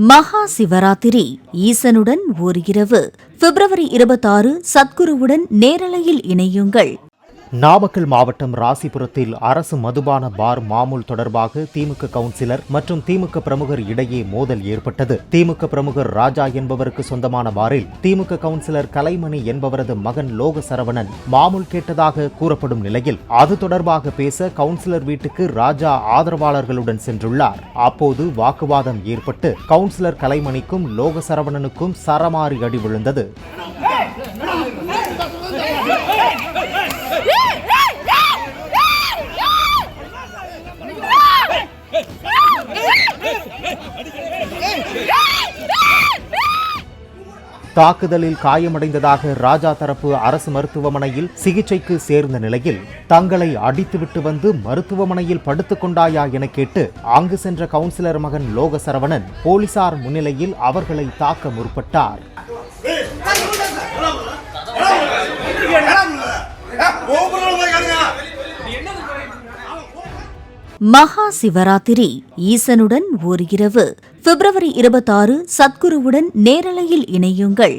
மகா சிவராத்திரி ஈசனுடன் ஓர் இரவு பிப்ரவரி 26 சத்குருவுடன் நேரலையில் இணையுங்கள். நாமக்கல் மாவட்டம் ராசிபுரத்தில் அரசு மதுபான பார் மாமூல் தொடர்பாக திமுக கவுன்சிலர் மற்றும் திமுக பிரமுகர் இடையே மோதல் ஏற்பட்டது. திமுக பிரமுகர் ராஜா என்பவருக்கு சொந்தமான பாரில் திமுக கவுன்சிலர் கலைமணி என்பவரது மகன் லோக சரவணன் மாமூல் கேட்டதாக கூறப்படும் நிலையில் அது தொடர்பாக பேச கவுன்சிலர் வீட்டுக்கு ராஜா ஆதரவாளர்களுடன் சென்றுள்ளார். அப்போது வாக்குவாதம் ஏற்பட்டு கவுன்சிலர் கலைமணிக்கும் லோக சரவணனுக்கும் சரமாரி அடி விழுந்தது. தாக்குதலில் காயமடைந்ததாக ராஜா தரப்பு அரசு மருத்துவமனையில் சிகிச்சைக்கு சேர்ந்த நிலையில் தங்களை அடித்துவிட்டு வந்து மருத்துவமனையில் படுத்துக் கொண்டாயா என கேட்டு அங்கு சென்ற கவுன்சிலர் மகன் லோக சரவணன் போலீசார் முன்னிலையில் அவர்களை தாக்க முற்பட்டார். மகா சிவராத்திரி ஈசனுடன் ஓர் இரவு பிப்ரவரி 26 சத்குருவுடன் நேரலையில் இணையுங்கள்.